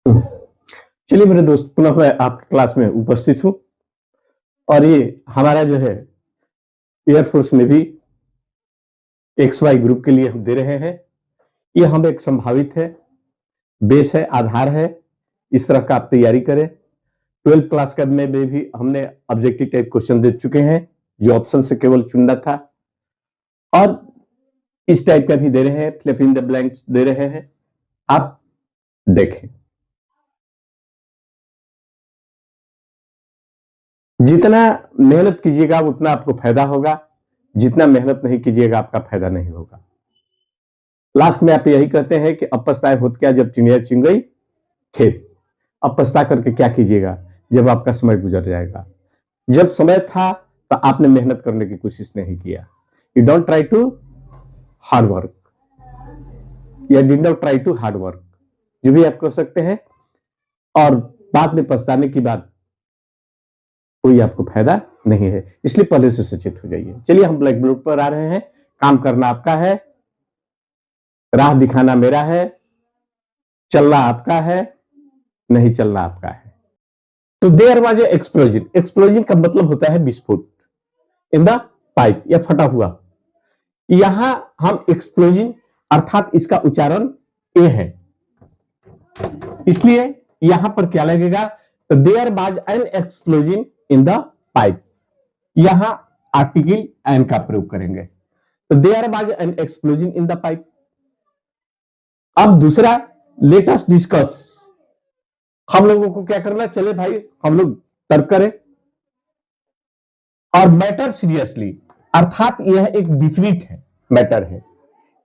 चलिए मेरे दोस्त, पुनः मैं आपकी क्लास में उपस्थित हूँ और ये हमारा जो है air force navy X Y group के लिए हम दे रहे हैं। ये हम एक संभावित है, बेस है, आधार है। इस तरह का आप तैयारी करें। 12th क्लास का में भी हमने ऑब्जेक्टिव टाइप क्वेश्चन दे चुके हैं, जो ऑप्शन से केवल चुनना था, और इस टाइप का भी दे रहे हैं, फिल इन द ब्लैंक्स दे रहे हैं। आप देखें, जितना मेहनत कीजिएगा उतना आपको फायदा होगा, जितना मेहनत नहीं कीजिएगा आपका फायदा नहीं होगा। लास्ट में आप यही कहते हैं कि अब पछताए होत क्या जब चिड़िया चुन गई खेत। अब पछता करके क्या कीजिएगा जब आपका समय गुजर जाएगा। जब समय था तो आपने मेहनत करने की कोशिश नहीं किया। You don't try to hard work, या did not try to hard work, जो भी आप कह सकते हैं, और बाद में पछताने की बात कोई आपको फायदा नहीं है। इसलिए पहले से सचेत हो जाइए। चलिए हम ब्लैक बोर्ड पर आ रहे हैं। काम करना आपका है, राह दिखाना मेरा है, चलना आपका है, नहीं चलना आपका है। तो देयर वाज एक्सप्लोजन। एक्सप्लोजन का मतलब होता है विस्फोट इन द पाइप, या फटा हुआ। यहां हम एक्सप्लोजन अर्थात इसका उच्चारण ए है, इसलिए यहां पर क्या लगेगा, तो there was an explosion in the pipe. यहां आर्टिकल एन का प्रयोग करेंगे, तो there was an explosion in the pipe. अब दूसरा, लेट अस डिस्कस। हम लोगों को क्या करना, चले भाई हम लोग तर्क करें। और मैटर सीरियसली, अर्थात यह एक डिफिनिट है, मैटर है,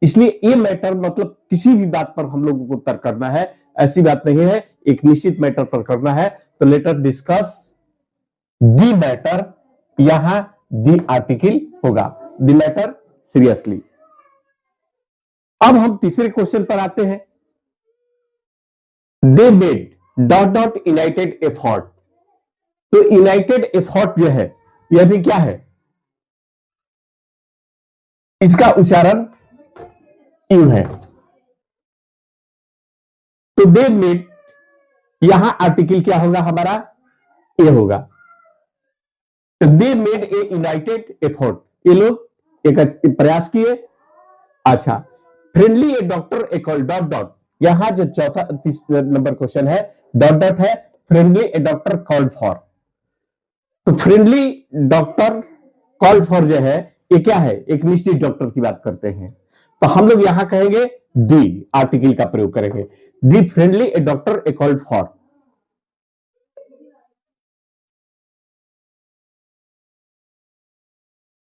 इसलिए ये मैटर मतलब किसी भी बात पर हम लोगों को तर्क करना है, ऐसी बात नहीं है, एक निश्चित मैटर पर करना है। तो let us discuss the matter, यहां द आर्टिकल होगा, द मैटर सीरियसली। अब हम तीसरे क्वेश्चन पर आते हैं। They made dot dot United effort. तो यूनाइटेड एफर्ट जो है यह भी क्या है, इसका उच्चारण यू है। तो दे मेड, यहां आर्टिकल क्या होगा हमारा, ए होगा। तो they made a United effort, ये लोग एक प्रयास किए। अच्छा, friendly a doctor A call dot dot, यहां जो चौथा तीसरा नंबर क्वेश्चन है, डॉट डॉट है, friendly a doctor called for. तो फ्रेंडली डॉक्टर कॉल्ड फॉर जो है ये क्या है, एक निश्चित डॉक्टर की बात करते हैं। तो हम लोग यहां कहेंगे दी, आर्टिकल का प्रयोग करेंगे, the friendly a doctor a called for.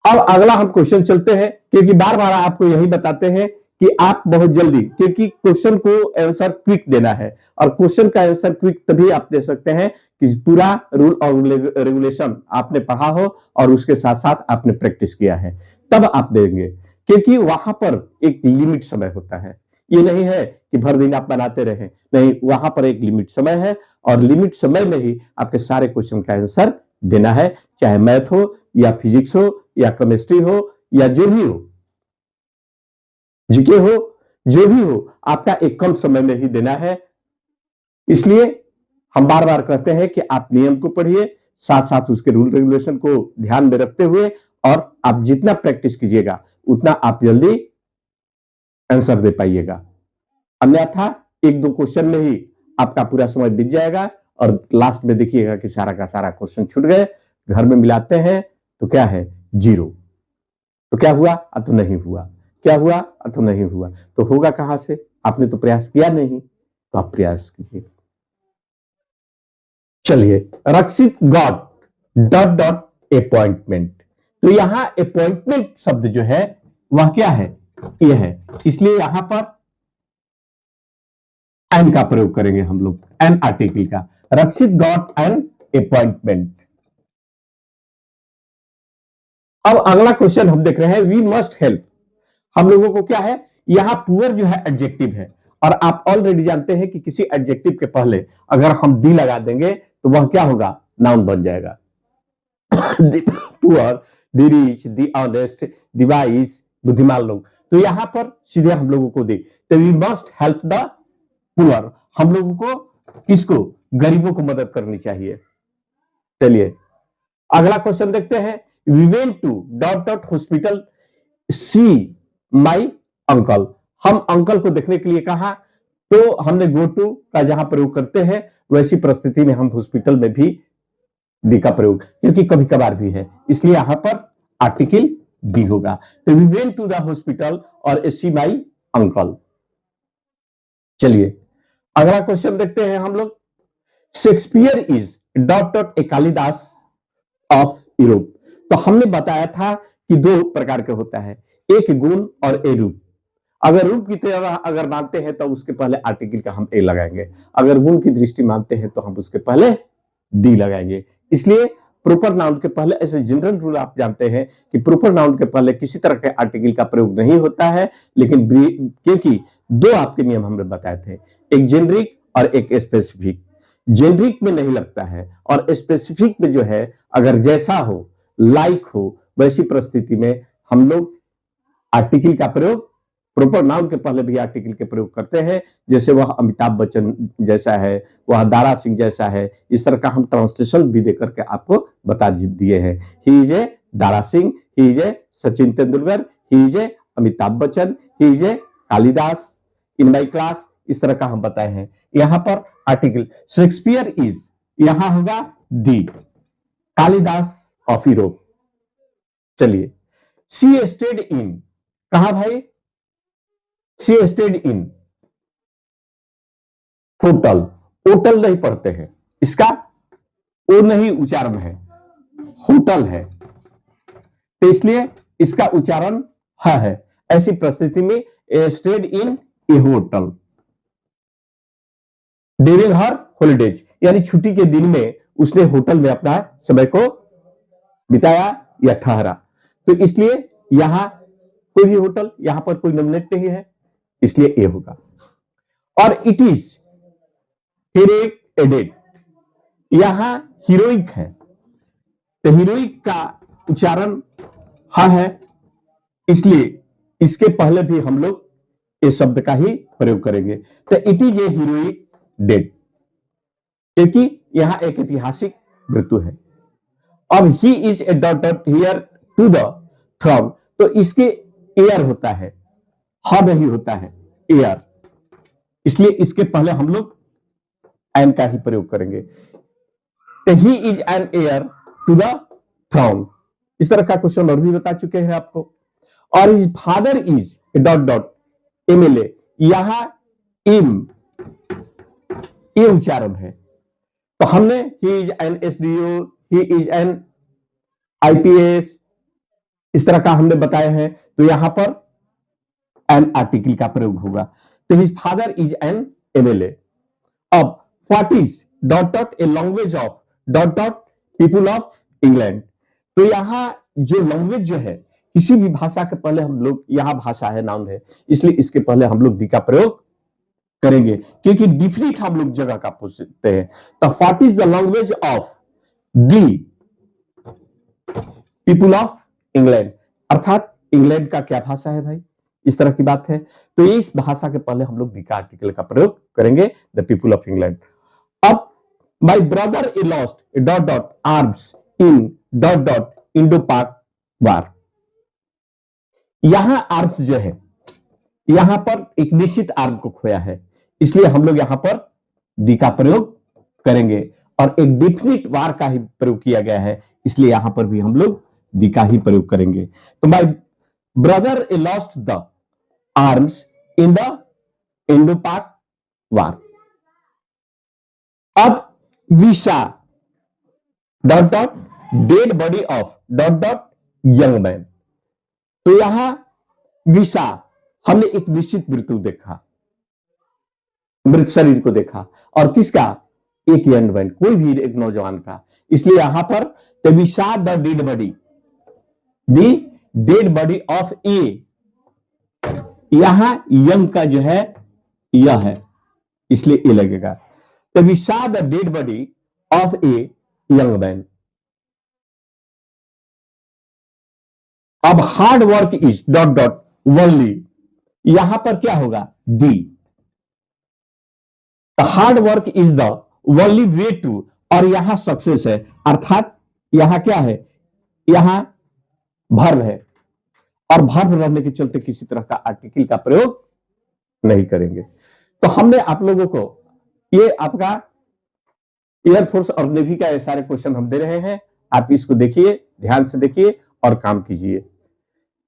अब अगला हम क्वेश्चन चलते हैं, क्योंकि बार बार आपको यही बताते हैं कि आप बहुत जल्दी, क्योंकि क्वेश्चन को आंसर क्विक देना है, और क्वेश्चन का आंसर क्विक तभी आप दे सकते हैं कि पूरा रूल और रेगुलेशन आपने पढ़ा हो और उसके साथ साथ आपने प्रैक्टिस किया है, तब आप देंगे। क्योंकि वहां पर एक लिमिट समय होता है, ये नहीं है कि भर दिन आप बनाते रहे, नहीं, वहां पर एक लिमिट समय है, और लिमिट समय में ही आपके सारे क्वेश्चन का आंसर देना है, चाहे मैथ हो या फिजिक्स हो या केमिस्ट्री हो या जो भी हो, जीके हो, जो भी हो, आपका एक कम समय में ही देना है। इसलिए हम बार बार कहते हैं कि आप नियम को पढ़िए, साथ साथ उसके रूल रेगुलेशन को ध्यान में रखते हुए, और आप जितना प्रैक्टिस कीजिएगा उतना आप जल्दी आंसर दे पाइएगा। अन्यथा एक दो क्वेश्चन में ही आपका पूरा समय बीत जाएगा, और लास्ट में देखिएगा कि सारा का सारा क्वेश्चन छूट गए। घर में मिलाते हैं तो क्या है, जीरो। तो क्या हुआ, तो नहीं हुआ, क्या हुआ, तो नहीं हुआ, तो होगा कहां से, आपने तो प्रयास किया नहीं, तो आप प्रयास कीजिए। चलिए, रक्षित गॉट डॉट डॉट अपॉइंटमेंट। तो यहां अपॉइंटमेंट शब्द जो है वह क्या है, यह है, इसलिए यहां पर एन का प्रयोग करेंगे हम लोग, एन आर्टिकल का। रक्षित गॉट एन अपॉइंटमेंट। अब अगला क्वेश्चन हम देख रहे हैं, वी मस्ट हेल्प। हम लोगों को क्या है, यहां पुअर जो है एडजेक्टिव है, और आप ऑलरेडी जानते हैं कि किसी एडजेक्टिव के पहले अगर हम दी लगा देंगे तो वह क्या होगा, नाउन बन जाएगा। Poor, the rich, the honest, the wise, बुद्धिमान लोग। तो यहां पर सीधे हम लोगों को दे, तो we must help the poor, हम लोगों को किसको? गरीबों को मदद करनी चाहिए। चलिए अगला क्वेश्चन देखते हैं। We went to dot dot hospital see my uncle. हम अंकल को देखने के लिए कहा, तो हमने गो टू का जहां प्रयोग करते हैं वैसी परिस्थिति में हम हॉस्पिटल में भी दी का प्रयोग, क्योंकि कभी कभार भी है, इसलिए यहां पर आर्टिकल दी होगा। तो we went to the hospital और सी माई अंकल। चलिए अगला क्वेश्चन देखते हैं हम लोग। Shakespeare is dot dot A Kalidas of Europe. तो हमने बताया था कि दो प्रकार के होता है, एक गुण और ए रूप। अगर रूप की तरह अगर मानते हैं तो उसके पहले आर्टिकल का हम ए लगाएंगे, अगर गुण की दृष्टि मानते हैं तो हम उसके पहले डी लगाएंगे। इसलिए प्रोपर नाउन के पहले, ऐसे जनरल रूल आप जानते हैं कि प्रोपर नाउन के पहले किसी तरह के आर्टिकल का प्रयोग नहीं होता है, लेकिन क्योंकि दो आपके नियम हमने बताए थे, एक जेनरिक और एक स्पेसिफिक। जेनरिक में नहीं लगता है और स्पेसिफिक में जो है अगर जैसा हो, लाइक हो, वैसी परिस्थिति में हम लोग आर्टिकल का प्रयोग, प्रोपर नाउन के पहले भी आर्टिकल के प्रयोग करते हैं। जैसे वह अमिताभ बच्चन जैसा है, वह दारा सिंह जैसा है, इस तरह का हम ट्रांसलेशन भी देकर के आपको बता दिए हैं। ही is A Dara Singh, he is A Sachin Tendulkar, he is A Amitabh Bachchan, he is A Kalidas in my class, इस तरह का हम बताए हैं। यहां पर आर्टिकल शेक्सपियर इज, यहां होगा दी कालिदास ऑफ यूरोप। चलिए सी स्टेड इन, कहा भाई? सी स्टेड इन होटल। होटल नहीं पढ़ते हैं, इसका ओ नहीं उच्चारण है, होटल है, तो इसलिए इसका उच्चारण है। ऐसी परिस्थिति में stayed in A hotel during her holidays, यानी छुट्टी के दिन में उसने होटल में अपना समय को बिताया या ठहरा। तो इसलिए यहां कोई भी होटल, यहां पर कोई नॉमिनेट नहीं है, इसलिए ए होगा। और इट इज हीरोइक एडेड, यहां हीरोइक है, तो हीरोइक का उच्चारण हा है, इसलिए इसके पहले भी हम लोग इस शब्द का ही प्रयोग करेंगे। तो it is a heroic dead, क्योंकि यहां एक ऐतिहासिक मृत्यु है। अब he is a dot heir to the throne, तो इसके एयर होता है, हा नहीं होता है, एयर, इसलिए इसके पहले हम लोग एन का ही प्रयोग करेंगे। तो he is an heir to the throne, इस तरह का क्वेश्चन और भी बता चुके हैं आपको। और his father is dot dot MLA, यहां इम ये उच्चारण है, तो हमने ही is N SDO, he is N IPS, इस तरह का हमने बताया है, तो यहां पर एन आर्टिकल का प्रयोग होगा। तो his father is an MLA. अब what is dot dot a language of dot dot people of England, तो यहां जो लैंग्वेज जो है, किसी भी भाषा के पहले हम लोग, यहां भाषा है, नाउन है, इसलिए इसके पहले हम लोग दी का प्रयोग करेंगे, क्योंकि डिफिनिट हम लोग जगह का पूछते हैं। तो what is the language of the people of England, अर्थात इंग्लैंड का क्या भाषा है भाई, इस तरह की बात है। तो इस भाषा के पहले हम लोग दी का आर्टिकल का प्रयोग करेंगे, द पीपुल ऑफ इंग्लैंड। अब my brother a lost dot dot arms in dot dot Indo Pak war, यहां आर्म्स जो है, यहां पर एक निश्चित आर्म को खोया है, इसलिए हम लोग यहां पर दी का प्रयोग करेंगे, और एक डिफिनिट वार का ही प्रयोग किया गया है, इसलिए यहां पर भी हम लोग दी का ही प्रयोग करेंगे। तो माई brother a lost the arms in the Indo Pak वार। अब विशा dot dot dead body of dot dot young man, तो यहां विशा हमने एक निश्चित मृत्यु देखा, मृत शरीर को देखा, और किसका? एक यंग मैन, कोई भी एक नौजवान का, इसलिए यहां पर we saw the dead body, the dead body of a, यहां यंग का जो है यह है, इसलिए ए लगेगा। तो we saw the dead body of a young man. अब hard work is dot dot only, यहां पर क्या होगा? The, hard work is the only way to, और यहां सक्सेस है, अर्थात यहां क्या है, यहां भर्व है, और भर्व रहने के चलते किसी तरह का आर्टिकल का प्रयोग नहीं करेंगे। तो हमने आप लोगों को ये आपका एयरफोर्स और नेवी का ये सारे क्वेश्चन हम दे रहे हैं, आप इसको देखिए, ध्यान से देखिए और काम कीजिए,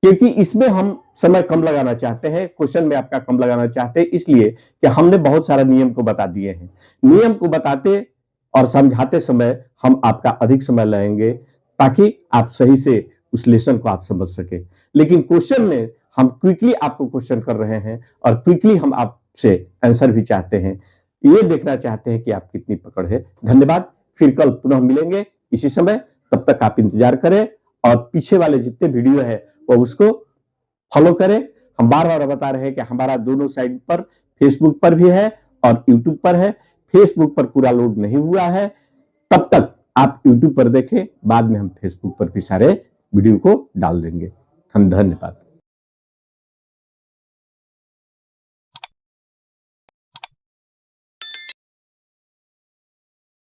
क्योंकि इसमें हम समय कम लगाना चाहते हैं, क्वेश्चन में आपका कम लगाना चाहते हैं, इसलिए कि हमने बहुत सारा नियम को बता दिए हैं। नियम को बताते और समझाते समय हम आपका अधिक समय लगेंगे, ताकि आप सही से उस लेसन को आप समझ सके। लेकिन क्वेश्चन में हम क्विकली आपको क्वेश्चन कर रहे हैं, और क्विकली हम आपसे आंसर भी चाहते हैं, ये देखना चाहते हैं कि आप कितनी पकड़ है। धन्यवाद, फिर कल पुनः मिलेंगे इसी समय, तब तक आप इंतजार करें, और पीछे वाले जितने वीडियो है वो उसको फॉलो करें। हम बार बार बता रहे हैं कि हमारा दोनों साइड पर, फेसबुक पर भी है और यूट्यूब पर है। फेसबुक पर पूरा लोड नहीं हुआ है, तब तक आप यूट्यूब पर देखें, बाद में हम फेसबुक पर भी सारे वीडियो को डाल देंगे। धन्यवाद।